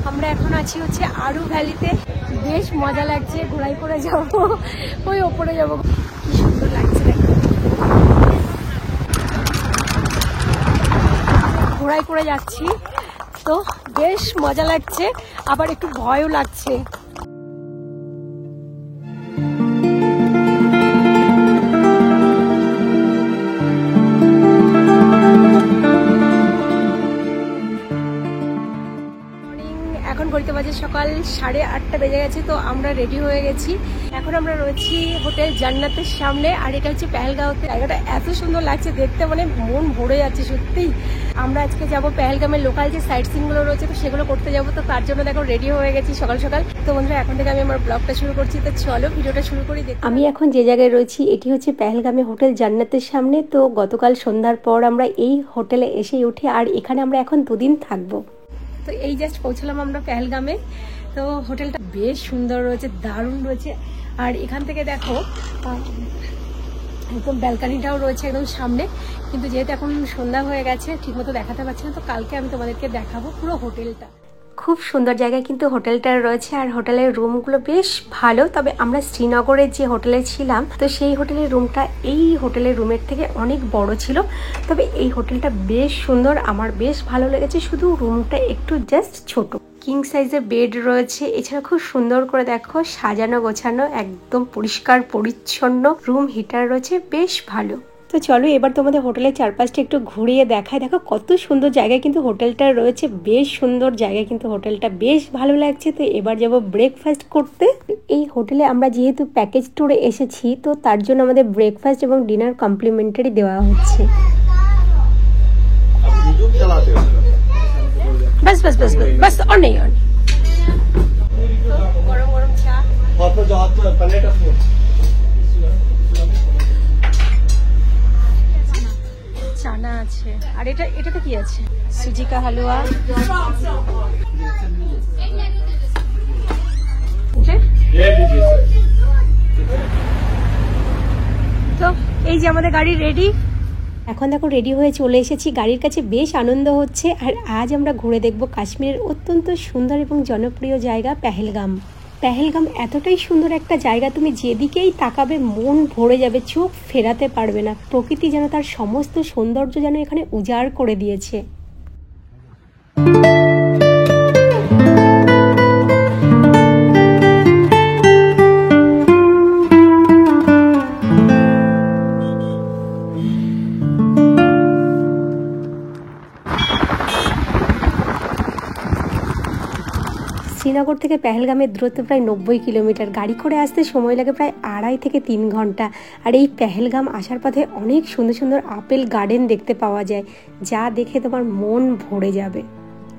আমরা এখন আছি হচ্ছে আরু ভ্যালিতে। বেশ মজা লাগছে, ঘোড়ায় করে যাব, ওই ওপরে যাব, কি সুন্দর লাগছে দেখো। ঘোড়ায় করে যাচ্ছি তো বেশ মজা লাগছে, আবার একটু ভয়ও লাগছে। এখন ঘড়িতে বাজে সকাল 8:30 বেজে গেছে। তো আমরা রেডি হয়ে গেছি, এখন আমরা রয়েছি হোটেল জান্নাতের সামনে। আর এটা হচ্ছে পেহেলগাঁওতে। জায়গাটা এত সুন্দর লাগছে দেখতে, মানে মন ভরে যাচ্ছে সত্যি। আমরা আজকে যাব পেহেলগামের লোকাল যে সাইট সিন গুলো রয়েছে, তো সেগুলো করতে যাবো। তো তার জন্য দেখো রেডি হয়ে গেছি সকাল সকাল। তো বন্ধুরা এখন থেকে আমি আমার ব্লগটা শুরু করছি, তো চলো ভিডিওটা শুরু করি। আমি এখন যে জায়গায় রয়েছি এটি হচ্ছে পেহেলগামে হোটেল জান্নাতের সামনে। তো গতকাল সন্ধ্যার পর আমরা এই হোটেলে এসে উঠি, আর এখানে আমরা এখন 2 দিন থাকবো। তো এই জাস্ট পৌঁছলাম আমরা পেহেলগামে। তো হোটেলটা বেশ সুন্দর রয়েছে, দারুণ রয়েছে। আর এখান থেকে দেখো একদম ব্যালকানিটাও রয়েছে একদম সামনে, কিন্তু যেহেতু এখন সন্ধ্যা হয়ে গেছে ঠিকমতো দেখাতে পারছি না। তো কালকে আমি তোমাদেরকে দেখাবো পুরো হোটেলটা। খুব সুন্দর জায়গায় কিন্তু হোটেলটা রয়েছে, আর হোটেলের রুমগুলো বেশ ভালো। তবে আমরা শ্রীনগরের যে হোটেলে ছিলাম, তো সেই হোটেলের রুমটা এই হোটেলের রুমের থেকে অনেক বড় ছিল। তবে এই হোটেলটা বেশ সুন্দর, আমার বেশ ভালো লেগেছে, শুধু রুমটা একটু জাস্ট ছোট। কিং সাইজের বেড রয়েছে, এছাড়া খুব সুন্দর করে দেখো সাজানো গোছানো, একদম পরিষ্কার পরিচ্ছন্ন। রুম হিটার রয়েছে, বেশ ভালো। তো চলো এবার তোমাদের হোটেলের চারপাশটা একটু ঘুরিয়ে দেখায়। দেখো কত সুন্দর জায়গায় কিন্তু হোটেলটা রয়েছে, বেশ সুন্দর জায়গায় কিন্তু হোটেলটা, বেশ ভালো লাগছে। তো এবার যাব ব্রেকফাস্ট করতে। এই হোটেলে আমরা যেহেতু প্যাকেজ ট্যুরে এসেছি, তো তার জন্য আমাদের ব্রেকফাস্ট এবং ডিনার কমপ্লিমেন্টারি দেওয়া হচ্ছে। बस बस बस बस बस और नहीं और गरम गरम चा চানা আছে। আর এটাতে কি আছে? সুজি কা হালুয়া। তো এই যে আমাদের গাড়ি রেডি। এখন দেখো রেডি হয়ে চলে এসেছি গাড়ির কাছে, বেশ আনন্দ হচ্ছে। আর আজ আমরা ঘুরে দেখব কাশ্মীরের অত্যন্ত সুন্দর এবং জনপ্রিয় জায়গা পেহেলগাম। পেহেলগাম এতটাই সুন্দর একটা জায়গা, তুমি যেদিকেই তাকাবে মন ভরে যাবে, চোখ ফেরাতে পারবে না। প্রকৃতি যেন তার সমস্ত সৌন্দর্য যেন এখানে উজাড় করে দিয়েছে। শ্রীনগর থেকে পেহেলগামের দূরত্ব প্রায় 90 কিলোমিটার। গাড়ি করে আসতে সময় লাগে প্রায় 2.5 থেকে 3 ঘন্টা। আর এই পেহেলগাম আসার পথে অনেক সুন্দর সুন্দর আপেল গার্ডেন দেখতে পাওয়া যায়, যা দেখে তোমার মন ভরে যাবে।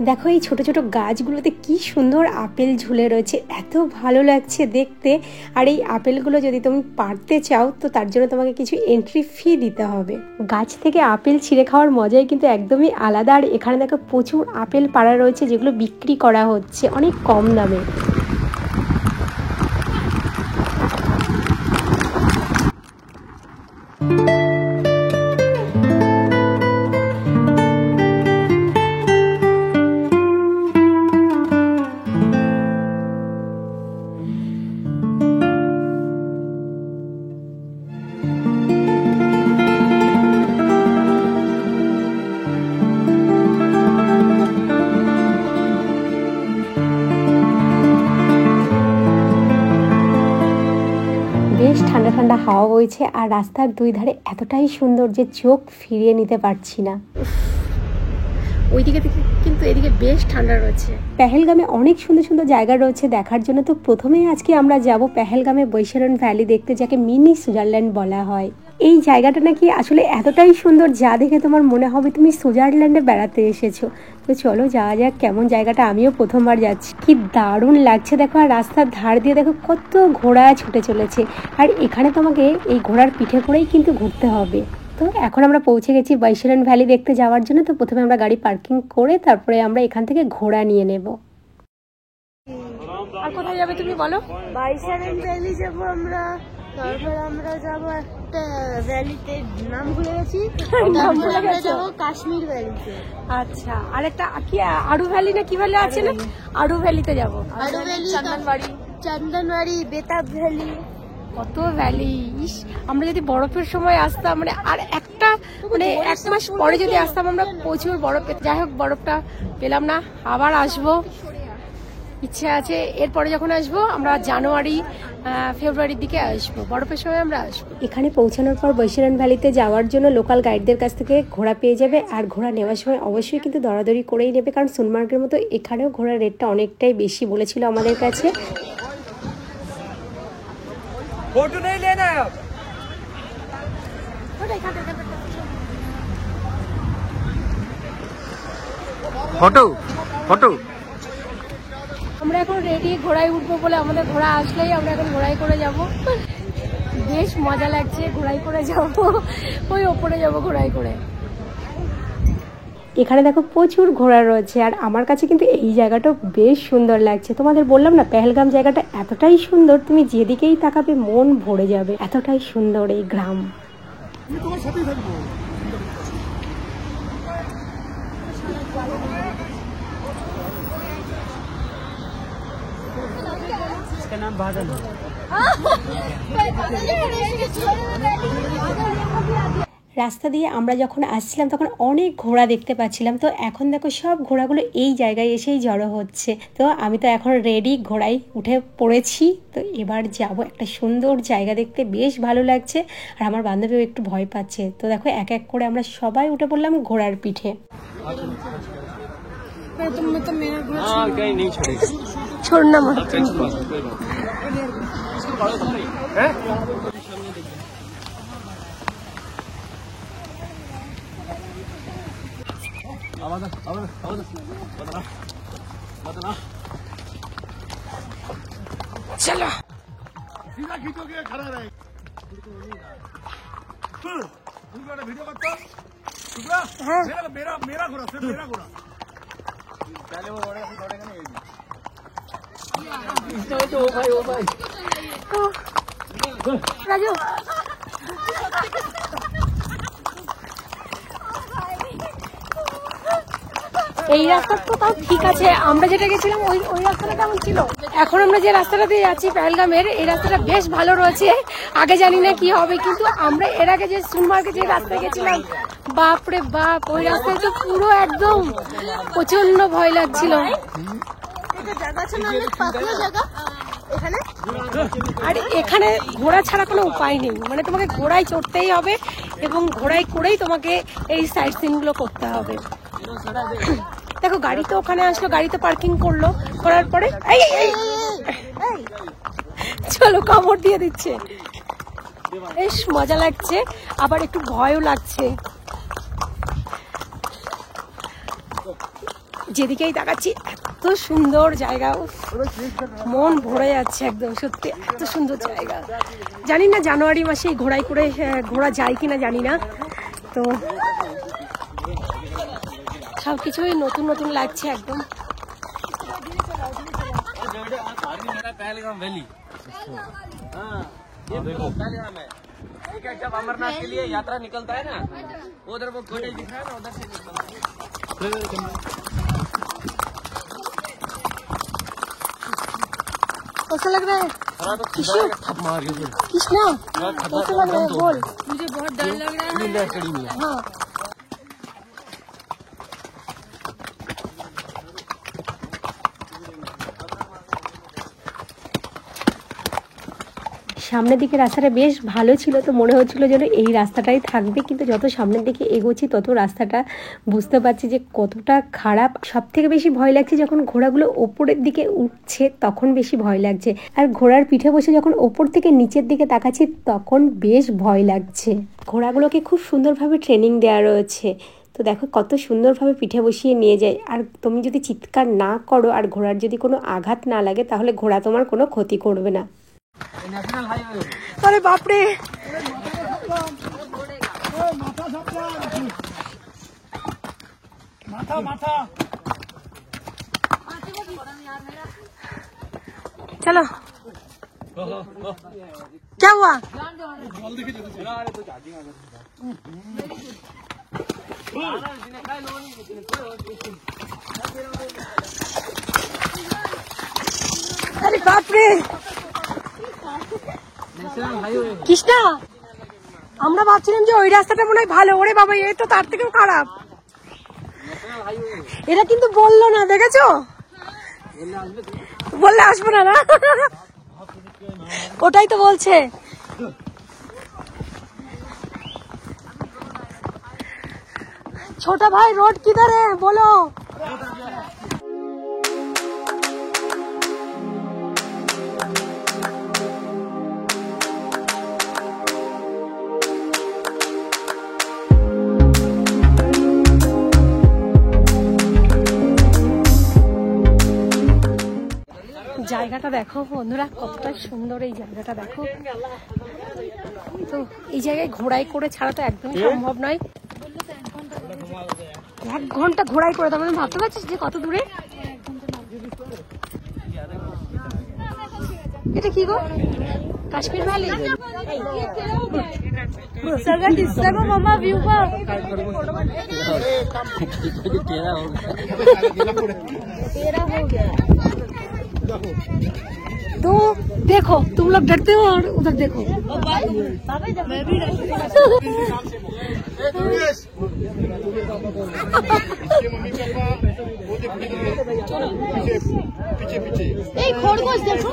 দেখো এই ছোট ছোট গাছগুলোতে কি সুন্দর আপেল ঝুলে রয়েছে, এত ভালো লাগছে দেখতে। আর এই আপেলগুলো যদি তুমি পাড়তে চাও, তো তার জন্য তোমাকে কিছু এন্ট্রি ফি দিতে হবে। গাছ থেকে আপেল ছিঁড়ে খাওয়ার মজাই কিন্তু একদমই আলাদা। আর এখানে দেখো প্রচুর আপেল পাড়া রয়েছে, যেগুলো বিক্রি করা হচ্ছে অনেক কম দামে। বেশ ঠান্ডা ঠান্ডা হাওয়া বইছে, আর রাস্তার দুই ধারে এতটাই সুন্দর যে চোখ ফিরিয়ে নিতে পারছি না। ওইদিকে থেকে কিন্তু এদিকে বেশ ঠান্ডা রয়েছে। পেহেলগামে অনেক সুন্দর সুন্দর জায়গা রয়েছে দেখার জন্য। তো প্রথমেই আজকে আমরা যাব পেহেলগামে বৈশারণ ভ্যালি দেখতে, যাকে মিনি সুইজারল্যান্ড বলা হয়। এই জায়গাটা নাকি আসলে এতটাই সুন্দর, যা দেখে তোমার মনে হবে তুমি সুইজারল্যান্ডে বেড়াতে এসেছো। তো চলো যাওয়া যাক কেমন জায়গাটা, আমিও প্রথমবার যাচ্ছি। কি দারুণ লাগছে দেখো। আর রাস্তার ধার দিয়ে দেখো কত ঘোড়া ছুটে চলেছে, আর এখানে তোমাকে এই ঘোড়ার পিঠে করেই কিন্তু ঘুরতে হবে। তো এখন আমরা পৌঁছে গেছি বৈশারণ ভ্যালি দেখতে যাওয়ার জন্য। তো প্রথমে আমরা গাড়ি পার্কিং করে তারপরে আমরা এখান থেকে ঘোড়া নিয়ে নেব। আর কোথায় যাবে তুমি বলো? বৈশারণ ভ্যালি যাবো আমরা, তারপর আমরা যাবো একটা ভ্যালিতে নাম ভুলে গেছি, আমরা যাবো কাশ্মীর ভ্যালিতে। আচ্ছা, আর একটা কি আড়ু ভ্যালি না কি ভ্যালি আছে না, আড়ু ভ্যালিতে যাবো। আড়ু ভ্যালি, চন্দনবাড়ি, বেতাব ভ্যালি, কত ভ্যালি। ইস, আমরা যদি বরফের সময় আসতাম, মানে আর একটা মানে 1 মাস পরে যদি আসতাম আমরা প্রচুর বরফ পেতাম। যাই হোক, বরফটা পেলাম না, আবার আসবো, ইচ্ছে আছে। এরপরে যখন আসবো আমরা জানুয়ারি ফেব্রুয়ারির দিকে আসবো, বরফের সময় আমরা আসবো। এখানে পৌঁছানোর পর বৈশিরান ভ্যালিতে যাওয়ার জন্য লোকাল গাইডদের কাছ থেকে ঘোড়া পেয়ে যাবে, আর ঘোড়া নেওয়ার সময় অবশ্যই কিন্তু দরাদরি করেই নেবে, কারণ সোনমার্গের মতো এখানেও ঘোড়ার রেটটা অনেকটাই বেশি বলেছিল আমাদের কাছে। फोटो नहीं लेना है अब। फोटो फोटो আমরা এখন রেডি, ঘোড়ায় উঠবো বলে। আমাদের ঘোড়া আসলেই আমরা এখন ঘোড়ায় করে যাব। বেশ মজা লাগছে, ঘোড়ায় করে যাব, ওই ওপরে যাব ঘোড়ায় করে। এখানে দেখো প্রচুর ঘোড়া রয়েছে, আর আমার কাছে কিন্তু এই জায়গাটাও বেশ সুন্দর লাগছে। তোমাদের বললাম না, পেহেলগাম জায়গাটা এতটাই সুন্দর, তুমি যেদিকেই তাকাবে মন ভরে যাবে, এতটাই সুন্দর এই গ্রাম। রাস্তা দিয়ে আমরা যখন আসছিলাম তখন অনেক ঘোড়া দেখতে পাচ্ছিলাম, তো এখন দেখো সব ঘোড়াগুলো এই জায়গায় এসেই জড়ো হচ্ছে। তো আমি তো এখন রেডি, ঘোড়ায় উঠে পড়েছি। তো এবার যাব একটা সুন্দর জায়গা দেখতে, বেশ ভালো লাগছে। আর আমার বান্ধবীও একটু ভয় পাচ্ছে। তো দেখো এক এক করে আমরা সবাই উঠে পড়লাম ঘোড়ার পিঠে। छोड़ना मत। चलो सीधा खींचोगे खड़ा रहे वीडियो करता मेरा मेरा घोड़ा सिर्फ मेरा घोड़ा पहले वो दौड़ेगा ना ओ भाई राजू এই রাস্তা তো তাও ঠিক আছে, আমরা যেটা গেছিলাম ওই রাস্তাটা কেমন ছিল? এখন আমরা যে রাস্তাটা দিয়ে যাচ্ছি পেহেলগামের, এই রাস্তাটা বেশ ভালো রয়েছে। আগে জানি না কি হবে, কিন্তু আমরা এর আগে যে সোনমার্গে যে রাস্তায় গেছিলাম, বাপরে বাপ, ওই রাস্তায় তো পুরো একদম প্রচন্ড ভয় লাগছিল। আর এখানে ঘোড়া ছাড়া কোনো উপায় নেই, মানে তোমাকে ঘোড়ায় চড়তেই হবে এবং ঘোড়ায় করেই তোমাকে এই সাইট সিন গুলো করতে হবে। দেখো গাড়ি তো ওখানে আসলো, গাড়িতে পার্কিং করলো, করার পরে চলো কামড় দিয়ে দিচ্ছে। বেশ মজা লাগছে, আবার একটু ভয়ও লাগছে। যেদিকেই তাকাচ্ছি এত সুন্দর জায়গা, মন ভরে যাচ্ছে একদম, সত্যি এত সুন্দর জায়গা। জানি না জানুয়ারি মাসে ঘোড়ায় করে ঘোড়া যায় কিনা জানি না, তো সবকিছুই নতুন নতুন লাগছে একদম। जब अमरनाथ के लिए यात्रा निकलता है ना, उधर वो घोड़े दिख रहा है ना, उधर से निकलता है। कैसा लग रहा है कृष्णा? कैसा लग रहा है बोल। मुझे बहुत डर लग रहा है। हाँ সামনের দিকে রাস্তাটা বেশ ভালো ছিল, তো মনে হচ্ছিল যেন এই রাস্তাটাই থাকবে, কিন্তু যত সামনের দিকে এগোচ্ছি তত রাস্তাটা বুঝতে পারছি যে কতটা খারাপ। সব থেকে বেশি ভয় লাগছে যখন ঘোড়াগুলো ওপরের দিকে উঠছে, তখন বেশি ভয় লাগছে। আর ঘোড়ার পিঠে বসে যখন ওপর থেকে নিচের দিকে তাকাচ্ছি তখন বেশ ভয় লাগছে। ঘোড়াগুলোকে খুব সুন্দরভাবে ট্রেনিং দেওয়া রয়েছে, তো দেখো কত সুন্দরভাবে পিঠে বসিয়ে নিয়ে যায়। আর তুমি যদি চিৎকার না করো আর ঘোড়ার যদি কোনো আঘাত না লাগে তাহলে ঘোড়া তোমার কোনো ক্ষতি করবে না। अरे बाप रे, माथा माथा चलो क्या हुआ? अरे बाप रे কৃষ্ণা, আমরা ভাবছিলাম যে ওই রাস্তাটা মনে হয় ভালো। ওরে বাবা, এই তো তার থেকেও খারাপ। এটা কিন্তু বললো না, দেখেছো? বললে আসবো না। না ওটাই তো বলছে। छोटा भाई रोड किधर है बोलो। জায়গাটা দেখো বন্ধুরা, কতটা সুন্দর এই জায়গাটা দেখো। তো এই জায়গায় ঘোড়াই করে ছাড়া তো একদমই সম্ভব নয়। 1 ঘন্টা ঘোড়াই করে, তার মানে ভাবতে পারছিস যে কত দূরে। এটা কি গো? কাশ্মীর ভ্যালি। মামা ভিউ পাও। तो देखो तुम लोग डरते हो और उधर देखो। पीछे पीछे खरगोश देखो।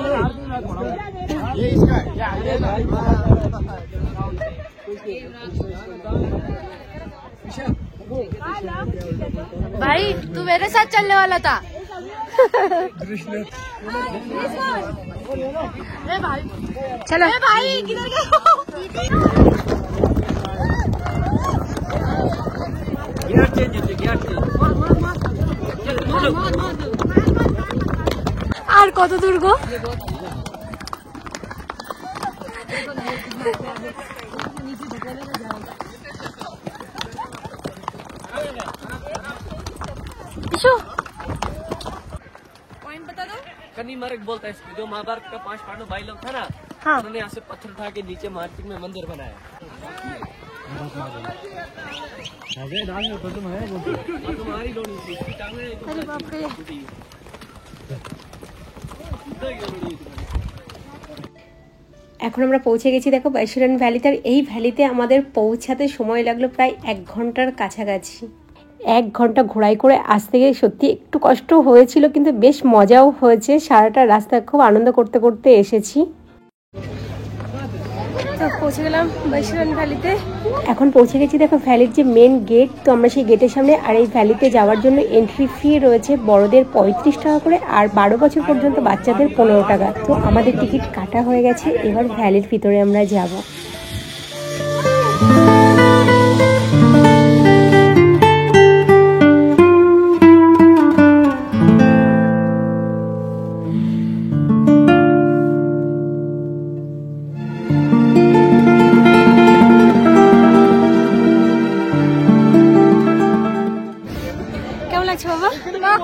ये इसका भाई तू मेरे साथ चलने वाला था। चलो भाई किधर गए? আর কত দূর গো? पॉइंट बता दो। कन्नी मार्ग बोलता है इसको, जो महाभारत का 5 पांडव भाई लोग था ना, हाँ। उन्होंने यहाँ से पत्थर उठा के नीचे मार्केट में मंदिर बनाया। तुम्हारी लोड़ी थी, इसकी टांगें अरे बाप रे। এখন আমরা পৌঁছে গেছি দেখো বৈশরণ ভ্যালিতে। আর এই ভ্যালিতে আমাদের পৌঁছাতে সময় লাগলো প্রায় 1 ঘন্টার কাছাকাছি। 1 ঘন্টা ঘোড়াই করে আসতে গিয়ে সত্যি একটু কষ্ট হয়েছিল, কিন্তু বেশ মজাও হয়েছে। সারাটা রাস্তা খুব আনন্দ করতে করতে এসেছি। তো পৌঁছে গেলাম বৈশরণ ভ্যালিতে। এখন পৌঁছে গেছি দেখো ভ্যালির যে মেন গেট। তো আমরা সেই গেটের সামনে। আর এই ভ্যালিতে যাওয়ার জন্য এন্ট্রি ফি রয়েছে বড়দের 35 টাকা করে, আর 12 বছর পর্যন্ত বাচ্চাদের 15 টাকা। তো আমাদের টিকিট কাটা হয়ে গেছে, এবার ভ্যালির ভিতরে আমরা যাব।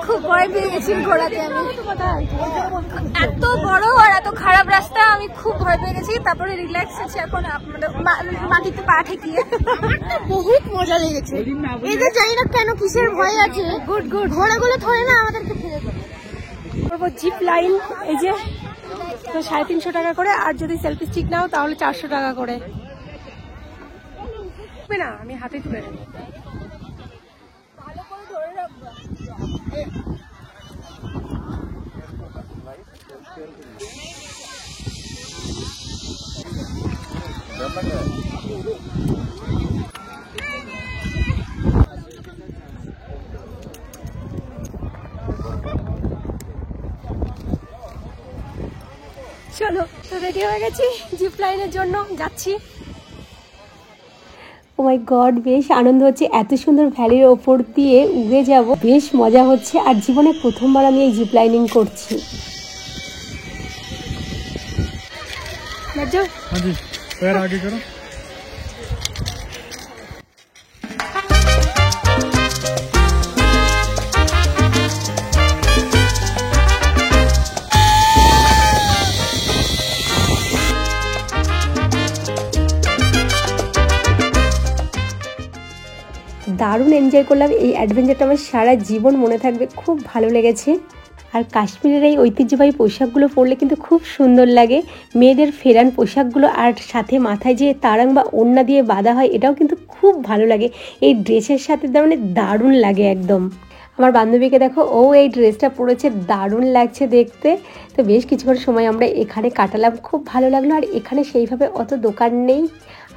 খুব ভয় পেয়ে গেছি ঘোড়াতে। আমি এত বড় আর এত খারাপ রাস্তা, আমি খুব ভয় পেয়ে গেছি। তারপরে রিল্যাক্স আছি এখন, মাটিতে পা ঠেকিয়ে। বহুত মজা লেগেছে। এদের জানি না কেন কিসের ভয় আছে। Good good. ঘোড়াগুলো ধরে না আমাদেরকে ফেলে দেবে। জিপ লাইন এই যে, তো 350 টাকা করে, আর যদি সেলফি স্টিক নাও তাহলে 400 টাকা করে। না আমি হাতে তুলে নেব। ভালো করে ধরে রাখবো। চলো, তো রেডি হয়ে গেছি, জিপ লাইনের জন্য যাচ্ছি। ও মাই গড, বেশ আনন্দ হচ্ছে। এত সুন্দর ভ্যালির ওপর দিয়ে উড়ে যাব, বেশ মজা হচ্ছে। আর জীবনে প্রথমবার আমি এই জিপ লাইনিং করছি। आगे करो। দারুণ এনজয় করলাম। এই অ্যাডভেঞ্চারটা আমার সারা জীবন মনে থাকবে, খুব ভালো লেগেছে। আর কাশ্মীরের এই ঐতিহ্যবাহী পোশাকগুলো পরলে কিন্তু খুব সুন্দর লাগে। মেয়েদের ফেরান পোশাকগুলো আর সাথে মাথায় যে তারাং বা ওড়না দিয়ে বাঁধা হয়, এটাও কিন্তু খুব ভালো লাগে। এই ড্রেসের সাথে মানে দারুণ লাগে একদম। আমার বান্ধবীকে দেখো, ও এই ড্রেসটা পরেছে, দারুণ লাগছে দেখতে। তো বেশ কিছুক্ষণ সময় আমরা এখানে কাটালাম, খুব ভালো লাগলো। আর এখানে সেইভাবে অত দোকান নেই,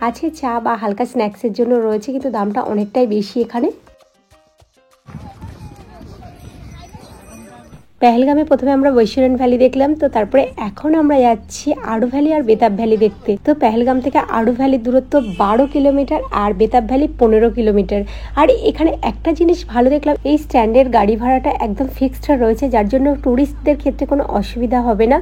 আছে চা বা হালকা স্ন্যাক্সের জন্য রয়েছে, কিন্তু দামটা অনেকটাই বেশি এখানে। পেহেলগামে প্রথমে আমরা বৈশিরন ভ্যালি দেখলাম, তো তারপরে এখন আমরা যাচ্ছি আড়ু ভ্যালি আর বেতাব ভ্যালি দেখতে। তো পেহেলগাম থেকে আড়ু ভ্যালির দূরত্ব 12 কিলোমিটার আর বেতাব ভ্যালি 15 কিলোমিটার। আর এখানে একটা জিনিস ভালো দেখলাম, এই স্ট্যান্ডের গাড়ি ভাড়াটা একদম ফিক্সড রয়েছে, যার জন্য ট্যুরিস্টদের ক্ষেত্রে কোনো অসুবিধা হবে না।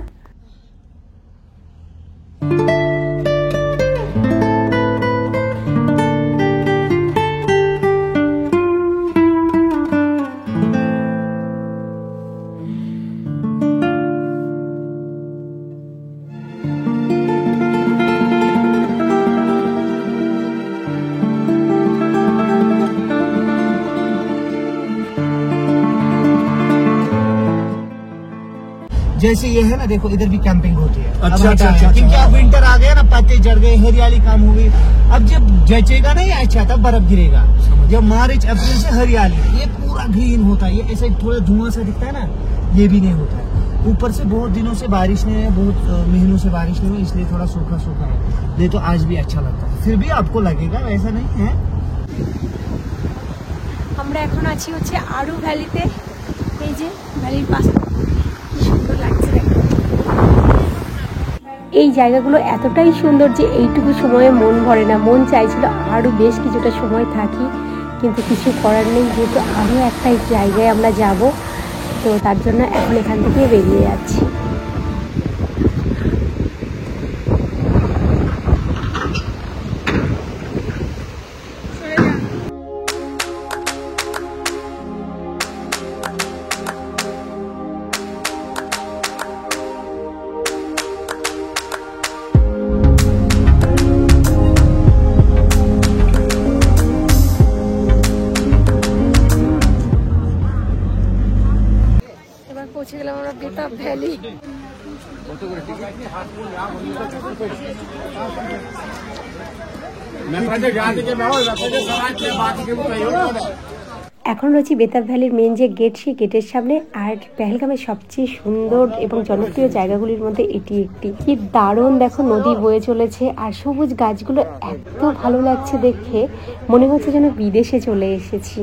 जैसे ये है ना, देखो इधर भी कैंपिंग होती है। अच्छा, अब अच्छा, हटा है, अच्छा, क्योंकि अच्छा। अब विंटर आ गया ना, पत्ते झड़ गए, हरियाली कम हो गई। अब जब जचेगा ना ये अच्छा, तब बर्फ गिरेगा। जब मार्च अप्रैल से हरियाली, ये पूरा ग्रीन होता है। ये ऐसे थोड़ा धुआं सा दिखता है ना, ये भी नहीं होता है। ऊपर से बहुत दिनों से बारिश नहीं है, बहुत महीनों से बारिश नहीं हुई, इसलिए थोड़ा सूखा सूखा है। नहीं तो आज भी अच्छा लगता है, फिर भी आपको लगेगा, वैसा नहीं है। আমরা এখন আছি হচ্ছে আড়ু ভ্যালিতে। এই যে ভ্যালির পাশ, কি সুন্দর লাগছে দেখো। এই জায়গাগুলো এতটাই সুন্দর যে এইটুকু সময়ে মন ভরে না, মন চাইছিল আরও বেশ কিছুটা সময় থাকি, কিন্তু কিছু করার নেই, যেহেতু আরও একটা জায়গায় আমরা যাব, তো তার জন্য এখন এখান থেকে বেরিয়ে যাচ্ছি। পৌঁছে গেলাম আমরা বেতাব ভ্যালি। এখন রয়েছি বেতাব ভ্যালির মেন যে গেট, সেই গেটের সামনে। আর পেহেলগামের সবচেয়ে সুন্দর এবং জনপ্রিয় জায়গাগুলির মধ্যে এটি একটি। কি দারুণ দেখো, নদী বয়ে চলেছে আর সবুজ গাছগুলো এত ভালো লাগছে দেখে, মনে হচ্ছে যেন বিদেশে চলে এসেছি।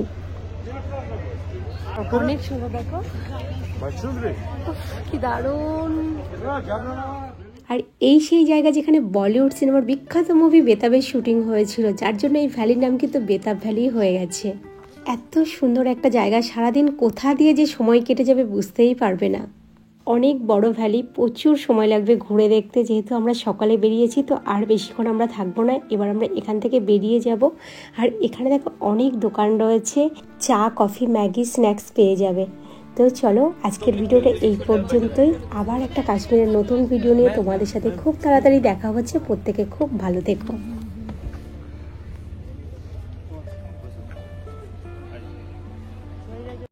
অনেক সুন্দর দেখো, কি দারুণ। আর এই সেই জায়গা যেখানে বলিউড সিনেমার বিখ্যাত মুভি বেতাবের শুটিং হয়েছিল, যার জন্য এই ভ্যালির নাম কিন্তু বেতাব ভ্যালি হয়ে গেছে। এত সুন্দর একটা জায়গা, সারাদিন কোথা দিয়ে যে সময় কেটে যাবে বুঝতেই পারবে না। অনেক বড় ভ্যালি, প্রচুর সময় লাগবে ঘুরে দেখতে। যেহেতু আমরা সকালে বেরিয়েছি, তো আর বেশিক্ষণ আমরা থাকবো না, এবার আমরা এখান থেকে বেরিয়ে যাব। আর এখানে দেখো অনেক দোকান রয়েছে, চা, কফি, ম্যাগি, স্ন্যাক্স পেয়ে যাবে। তো চলো, আজকের ভিডিওটা এই পর্যন্তই। আবার একটা কাশ্মীরের নতুন ভিডিও নিয়ে তোমাদের সাথে খুব তাড়াতাড়ি দেখা হচ্ছে। প্রত্যেকে খুব ভালো থেকো।